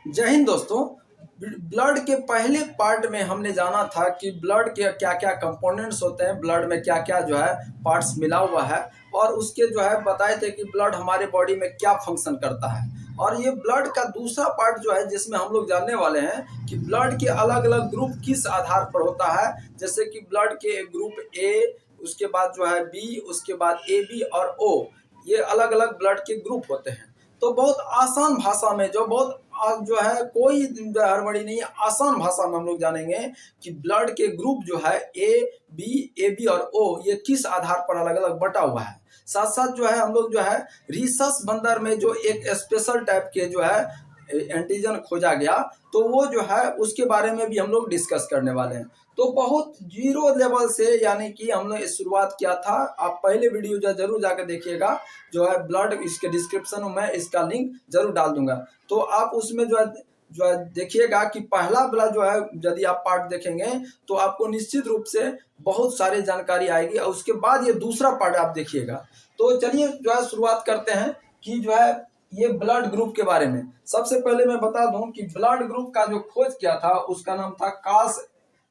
जय हिंद दोस्तों। ब्लड के पहले पार्ट में हमने जाना था कि ब्लड के क्या क्या कंपोनेंट्स होते हैं, ब्लड में क्या क्या जो है पार्ट्स मिला हुआ है, और उसके जो है बताए थे कि ब्लड हमारे बॉडी में क्या फंक्शन करता है। और ये ब्लड का दूसरा पार्ट जो है जिसमें हम लोग जानने वाले हैं कि ब्लड के अलग अलग ग्रुप किस आधार पर होता है। जैसे कि ब्लड के ग्रुप ए, उसके बाद जो है बी, उसके बाद ए बी और ओ, ये अलग अलग ब्लड के ग्रुप होते हैं। तो बहुत आसान भाषा में जो है कोई हड़बड़ी नहीं है, आसान भाषा में हम लोग जानेंगे कि ब्लड के ग्रुप जो है ए बी और ओ ये किस आधार पर अलग अलग बटा हुआ है। साथ साथ जो है हम लोग जो है रिसर्च बंदर में जो एक स्पेशल टाइप के जो है एंटीजन खोजा गया, तो वो जो है उसके बारे में भी हम लोग डिस्कस करने वाले हैं। तो बहुत जीरो लेवल से यानी कि हमने शुरुआत किया था। आप पहले वीडियो जो जरूर जाकर देखिएगा, जो है ब्लड, इसके डिस्क्रिप्शन में मैं इसका लिंक जरूर डाल दूंगा। तो आप उसमें जो है देखिएगा कि पहला वाला जो है यदि आप पार्ट देखेंगे तो आपको निश्चित रूप से बहुत सारी जानकारी आएगी, और उसके बाद ये दूसरा पार्ट आप देखिएगा। तो चलिए जो है शुरुआत करते हैं कि जो है ये ब्लड ग्रुप के बारे में। सबसे पहले मैं बता दूं कि ब्लड ग्रुप का जो खोज किया था उसका नाम था कार्ल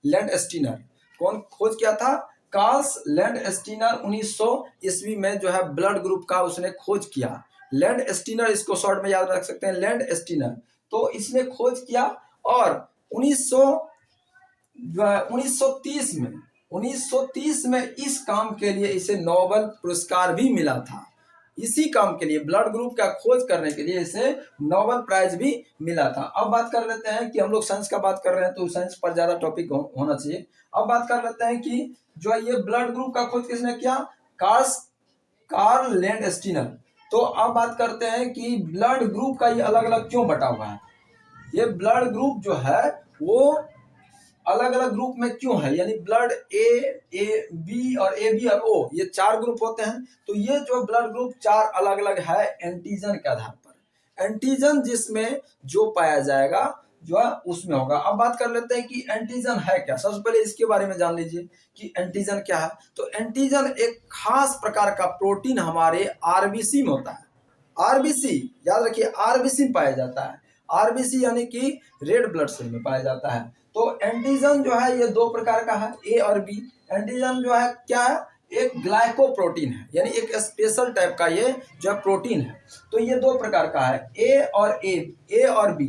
लैंडस्टीनर। कौन खोज किया था? कार्ल लैंडस्टीनर 1900 ईस्वी में जो है ब्लड ग्रुप का उसने खोज किया। लैंडस्टीनर, इसको शॉर्ट में याद रख सकते हैं, लैंडस्टीनर। तो इसने खोज किया, और 1930 में इस काम के लिए इसे नोबेल पुरस्कार भी मिला था। इसी काम के लिए, ब्लड ग्रुप का खोज करने के लिए इसे नोबेल प्राइज भी मिला था। अब बात कर लेते हैं कि हम लोग साइंस का बात कर रहे हैं तो साइंस पर ज्यादा टॉपिक होना चाहिए। अब बात कर लेते हैं कि जो है ये ब्लड ग्रुप का खोज किसने किया? Karl Landsteiner. तो अब बात करते हैं कि ब्लड ग्रुप का ये अलग अलग क्यों बटा हुआ है। ये ब्लड ग्रुप जो है वो अलग अलग ग्रुप में क्यों है, यानी ब्लड ए बी और ओ, ये चार ग्रुप होते हैं। तो ये जो ब्लड ग्रुप चार अलग अलग है एंटीजन के आधार पर। एंटीजन जिसमें जो पाया जाएगा जो है उसमें होगा। अब बात कर लेते हैं कि एंटीजन है क्या। सबसे पहले इसके बारे में जान लीजिए कि एंटीजन क्या है। तो एंटीजन एक खास प्रकार का प्रोटीन हमारे आरबीसी में होता है। आरबीसी याद रखिए, आरबीसी में पाया जाता है। आरबीसी यानी कि रेड ब्लड सेल में पाया जाता है। तो एंटीजन जो है ये दो प्रकार का है, ए और बी। एंटीजन जो है क्या है? एक ग्लाइकोप्रोटीन है, यानी एक स्पेशल टाइप का ये जो है प्रोटीन है। तो ये दो प्रकार का है, ए और बी,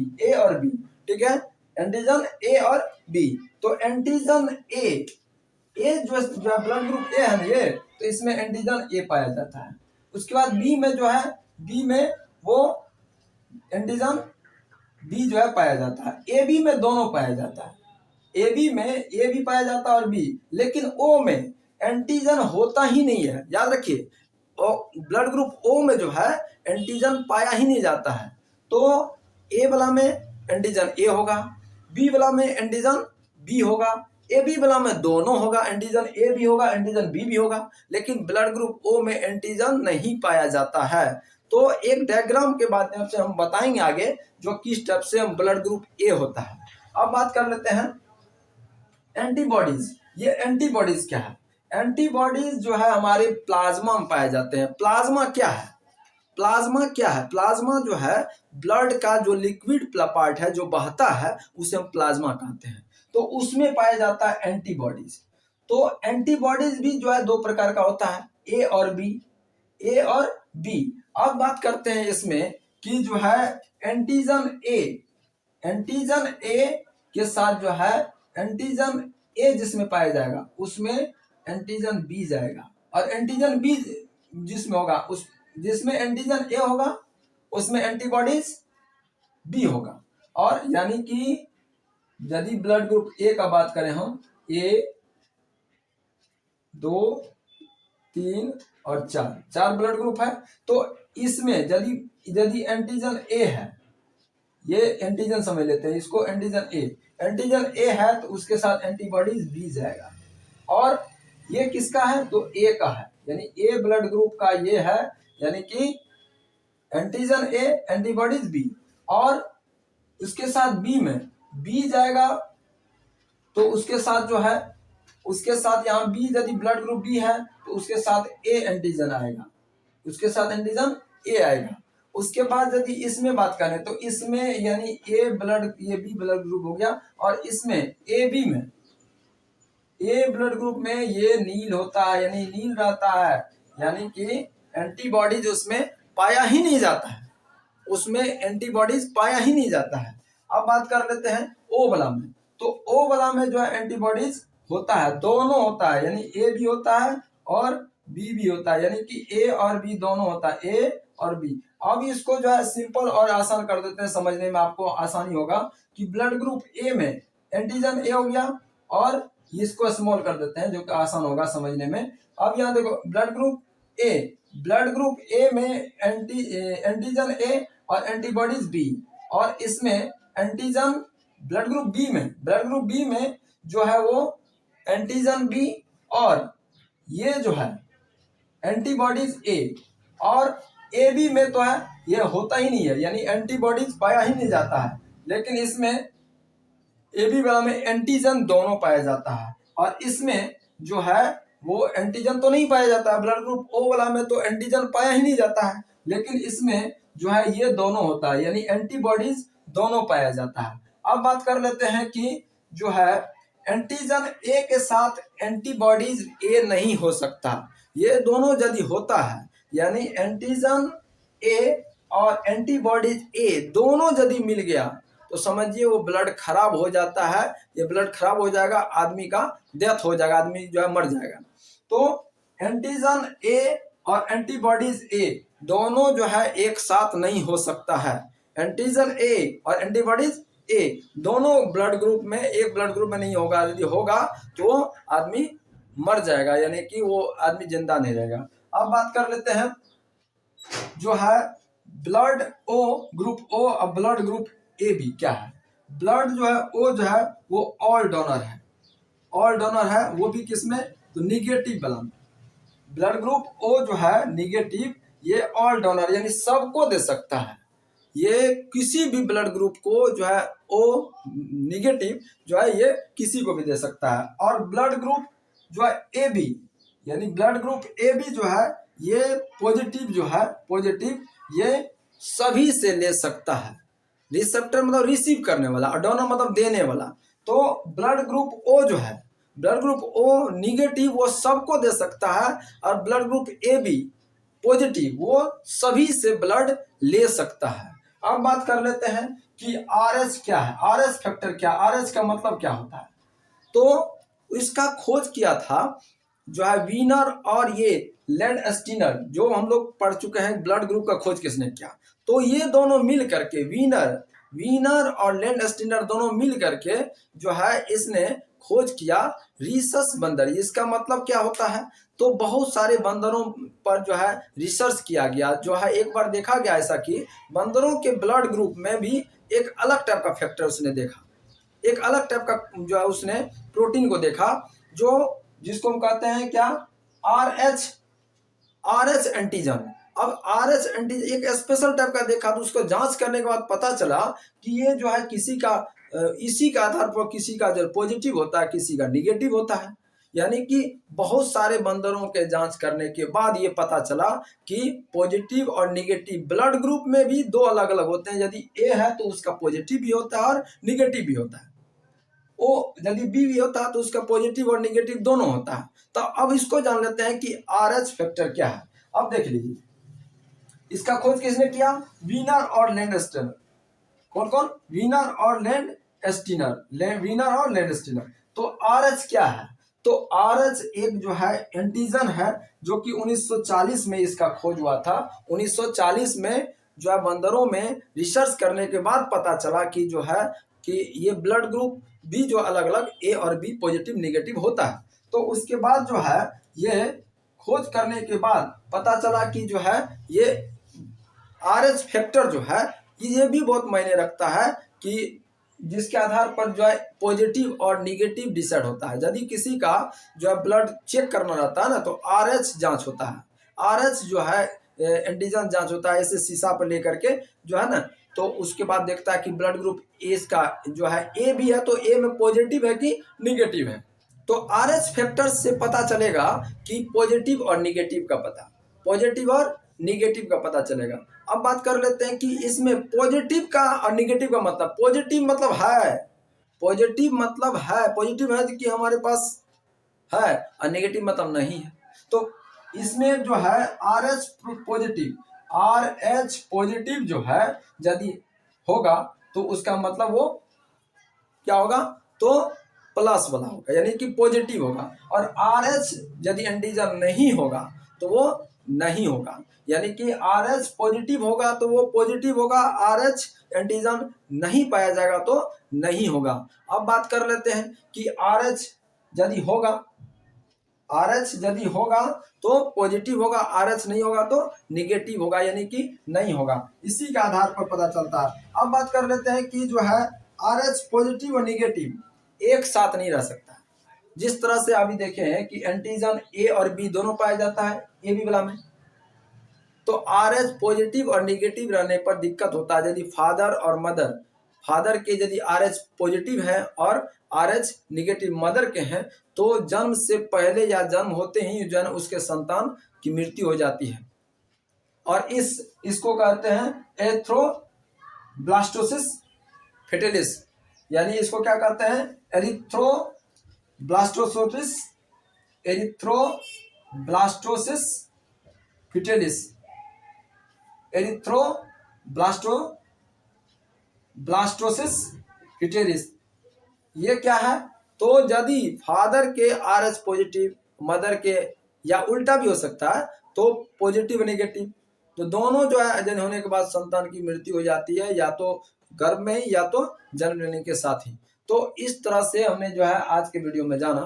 ठीक है। एंटीजन ए और बी। तो एंटीजन ए जो है ब्लड ग्रुप ए है ना ये, तो इसमें एंटीजन ए पाया जाता है। उसके बाद बी में जो है, बी में वो एंटीजन बी जो है पाया जाता है। ए बी में दोनों पाया जाता है। ए बी में ए भी पाया जाता है और बी, लेकिन ओ में एंटीजन होता ही नहीं है। याद रखिए, ब्लड ग्रुप ओ में जो है एंटीजन पाया ही नहीं जाता है। तो ए वाला में एंटीजन ए होगा, बी वाला में एंटीजन बी होगा, ए बी वाला में दोनों होगा, एंटीजन ए भी होगा, एंटीजन बी भी होगा, लेकिन ब्लड ग्रुप ओ में एंटीजन नहीं पाया जाता है। तो एक डायग्राम के माध्यम से हम बताएंगे आगे जो किस टाइप से ब्लड ग्रुप ए होता है। अब बात कर लेते हैं एंटीबॉडीज। ये एंटीबॉडीज क्या है? एंटीबॉडीज जो है हमारे प्लाज्मा में पाए जाते हैं। प्लाज्मा क्या है? प्लाज्मा जो है ब्लड का जो लिक्विड पार्ट है जो बहता है उसे हम प्लाज्मा कहते हैं। तो उसमें पाया जाता है एंटीबॉडीज। तो एंटीबॉडीज भी जो है दो प्रकार का होता है, ए और बी। अब बात करते हैं इसमें कि जो है एंटीजन ए के साथ जो है एंटीजन ए जिसमें पाया जाएगा उसमें एंटीजन बी जाएगा, और एंटीजन बी जिसमें होगा उस जिसमें एंटीजन ए होगा उसमें एंटीबॉडीज बी होगा। और यानी कि यदि ब्लड ग्रुप ए का बात करें हम, ए 2 3 और 4 ब्लड ग्रुप है। तो इसमें यदि एंटीजन ए है, ये एंटीजन समझ लेते हैं इसको, एंटीजन ए है तो उसके साथ एंटीबॉडीज बी जाएगा। और ये किसका है? तो ए का है, यानी ए ब्लड ग्रुप का ये है, यानी कि एंटीजन ए एंटीबॉडीज बी। और उसके साथ बी में बी जाएगा, तो उसके साथ जो है उसके साथ यहाँ बी, यदि ब्लड ग्रुप बी है तो उसके साथ ए एंटीजन आएगा, उसके साथ एंटीजन ए आएगा। उसके बाद यदि इसमें बात करें तो इसमें यानी ए बी ब्लड ग्रुप हो गया, और इसमें ए बी में ए ब्लड ग्रुप में ये नील होता है, यानी नील रहता है, यानी कि एंटीबॉडीज उसमें पाया ही नहीं जाता है, उसमें एंटीबॉडीज पाया ही नहीं जाता है। अब बात कर लेते हैं ओ वाला में, तो ओ वाला में जो है एंटीबॉडीज होता है, दोनों होता है, यानी ए भी होता है और बी भी होता है, यानी कि ए और बी दोनों होता है, ए और बी। अब इसको जो है सिंपल और आसान कर देते हैं, समझने में आपको आसानी होगा कि ब्लड ग्रुप ए में एंटीजन ए हो गया, और इसको स्मॉल कर देते हैं जो कि आसान होगा समझने में। अब यहाँ देखो ब्लड ग्रुप ए में एंटीजन ए और एंटीबॉडीज बी, और इसमें एंटीजन ब्लड ग्रुप बी में जो है वो एंटीजन बी, और ये जो है एंटीबॉडीज ए, और ए बी में तो है ये होता ही नहीं है, यानी एंटीबॉडीज पाया ही नहीं जाता है, लेकिन इसमें ए बी वाला में एंटीजन दोनों पाया जाता है, और इसमें जो है वो एंटीजन तो नहीं पाया जाता है। ब्लड ग्रुप ओ वाला में तो एंटीजन पाया ही नहीं जाता है, लेकिन इसमें जो है ये दोनों होता है, यानी एंटीबॉडीज दोनों पाया जाता है। अब बात कर लेते हैं कि जो है एंटीजन ए के साथ एंटीबॉडीज ए नहीं हो सकता, ये दोनों यदि होता है, यानी एंटीजन ए और एंटीबॉडीज ए दोनों यदि मिल गया तो समझिए वो ब्लड खराब हो जाता है, ये ब्लड खराब हो जाएगा, आदमी का डेथ हो जाएगा, आदमी जो है मर जाएगा। तो एंटीजन ए और एंटीबॉडीज ए दोनों जो है एक साथ नहीं हो सकता है, एंटीजन ए और एंटीबॉडीज ए दोनों ब्लड ग्रुप में एक ब्लड ग्रुप में नहीं होगा, यदि होगा तो आदमी मर जाएगा, यानी कि वो आदमी जिंदा नहीं रहेगा। अब बात कर लेते हैं जो है ब्लड ओ ग्रुप ओ और ब्लड ग्रुप ए बी क्या है। ब्लड जो है ओ जो है वो ऑल डोनर है, वो भी किसमें, तो निगेटिव वाला में। ब्लड ग्रुप ओ जो है निगेटिव, ये ऑल डोनर यानी सबको दे सकता है, ये किसी भी ब्लड ग्रुप को जो है ओ निगेटिव जो है ये किसी को भी दे सकता है। और ब्लड ग्रुप जो है ए बी, यानी ब्लड ग्रुप ए बी जो है ये पॉजिटिव ये सभी से ले सकता है। रिसेप्टर मतलब रिसीव करने वाला, और डोनर मतलब देने वाला। तो ब्लड ग्रुप ओ जो है, ब्लड ग्रुप ओ निगेटिव वो सबको दे सकता है, और blood group A B positive वो सभी से ब्लड ले सकता है। अब बात कर लेते हैं कि आर एच क्या है, आर एच फैक्टर क्या, आर एच का मतलब क्या होता है। तो इसका खोज किया था जो है वीनर और ये लैंडस्टीनर, जो हम लोग पढ़ चुके हैं ब्लड ग्रुप का खोज किसने किया। तो ये दोनों मिल करके वीनर और लैंडस्टीनर दोनों मिल करके जो है इसने खोज किया रीसस बंदर। इसका मतलब क्या होता है, तो बहुत सारे बंदरों पर जो है रिसर्च किया गया, जो है एक बार देखा गया ऐसा कि बंदरों के ब्लड ग्रुप में भी एक अलग टाइप का फैक्टर उसने देखा, एक अलग टाइप का जो है उसने प्रोटीन को देखा, जो जिसको हम कहते हैं क्या, आर एच एंटीजन। अब आर एच एंटीजन एक स्पेशल टाइप का देखा, तो उसको जांच करने के बाद पता चला कि ये जो है किसी का इसी के आधार पर किसी का जो पॉजिटिव होता है, किसी का निगेटिव होता है। यानी कि बहुत सारे बंदरों के जांच करने के बाद ये पता चला कि पॉजिटिव और निगेटिव ब्लड ग्रुप में भी दो अलग अलग होते हैं। यदि ए है तो उसका पॉजिटिव भी होता है और निगेटिव भी होता है, ओ यदि बी भी होता है तो उसका पॉजिटिव और निगेटिव दोनों होता है। तो अब इसको जान लेते हैं कि आर एच फैक्टर क्या है। अब देख लीजिए इसका खोज किसने किया, वीनर और लैंडस्टीनर। कौन, वीनर और लैंडस्टीनर। तो आर एच क्या है, तो आर एच एक जो है एंटीजन है, जो कि 1940 में इसका खोज हुआ था। 1940 में जो है बंदरों में रिसर्च करने के बाद पता चला कि जो है कि ये ब्लड ग्रुप भी जो अलग अलग ए और बी पॉजिटिव निगेटिव होता है। तो उसके बाद जो है ये खोज करने के बाद पता चला कि जो है ये आर एच फैक्टर जो है ये भी बहुत मायने रखता है, कि जिसके आधार पर जो है पॉजिटिव और निगेटिव डिसाइड होता है। यदि किसी का जो है ब्लड चेक करना रहता है ना, तो आर एच जाँच होता है, आर एच जो है एंटीजन जाँच होता है, ऐसे शीशा पर लेकर के जो है ना, तो उसके बाद देखता है कि ब्लड ग्रुप ए का जो है ए भी है, तो ए में पॉजिटिव है कि निगेटिव है। तो आर एच फैक्टर से पता चलेगा कि पॉजिटिव और निगेटिव का पता, पॉजिटिव और निगेटिव का पता चलेगा। अब बात कर लेते हैं कि इसमें पॉजिटिव का और निगेटिव का मतलब। पॉजिटिव मतलब है, पॉजिटिव मतलब है, पॉजिटिव है कि हमारे पास है, और नेगेटिव मतलब नहीं है। तो इसमें जो है R H positive, R H positive जो है यदि होगा तो उसका मतलब वो क्या होगा, तो प्लस वाला होगा, यानी कि पॉजिटिव होगा। और आर एच यदि एंटीजन नहीं होगा तो वो नहीं होगा, यानी कि आर एच पॉजिटिव होगा तो वो पॉजिटिव होगा, आर एच एंटीजन नहीं पाया जाएगा तो नहीं होगा। अब बात कर लेते हैं कि आर एच यदि होगा, आर एच यदि होगा तो पॉजिटिव होगा, आर एच नहीं होगा तो निगेटिव होगा, यानी कि नहीं होगा। इसी के आधार पर पता चलता है। अब बात कर लेते हैं कि जो है आर एच पॉजिटिव और निगेटिव एक साथ नहीं रह सकता। जिस तरह से अभी देखे हैं कि एंटीजन ए और बी दोनों पाया जाता है ए बी वाला में, तो आर एच पॉजिटिव और निगेटिव रहने पर दिक्कत होता है। यदि फादर और मदर, फादर के यदि आर एच पॉजिटिव है और आर एच निगेटिव मदर के हैं तो जन्म से पहले या जन्म होते ही जो है उसके संतान की मृत्यु हो जाती है। और इसको कहते हैं एथ्रोब्लास्टोसिस फेटेलिस, यानी इसको क्या कहते हैं, एरिथ्रोब्लास्टोसिस, एरिथ्रोब्लास्टोसिस फेटेलिस, एरिथ्रोब्लास्टोसिस फेटेलिस। ये क्या है, तो यदि फादर के आर एच पॉजिटिव, मदर के, या उल्टा भी हो सकता है, तो पॉजिटिव नेगेटिव, तो दोनों जो है जन्म होने के बाद संतान की मृत्यु हो जाती है, या तो गर्भ में ही या तो जन्म लेने के साथ ही। तो इस तरह से हमने जो है आज के वीडियो में जाना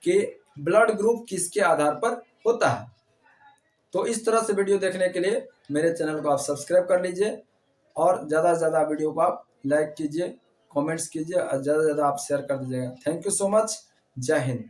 कि ब्लड ग्रुप किसके आधार पर होता है। तो इस तरह से वीडियो देखने के लिए मेरे चैनल को आप सब्सक्राइब कर लीजिए, और ज़्यादा से ज़्यादा वीडियो को आप लाइक कीजिए, कमेंट्स कीजिए, और ज़्यादा से ज़्यादा आप शेयर कर दीजिएगा। Thank you so much. जय हिंद।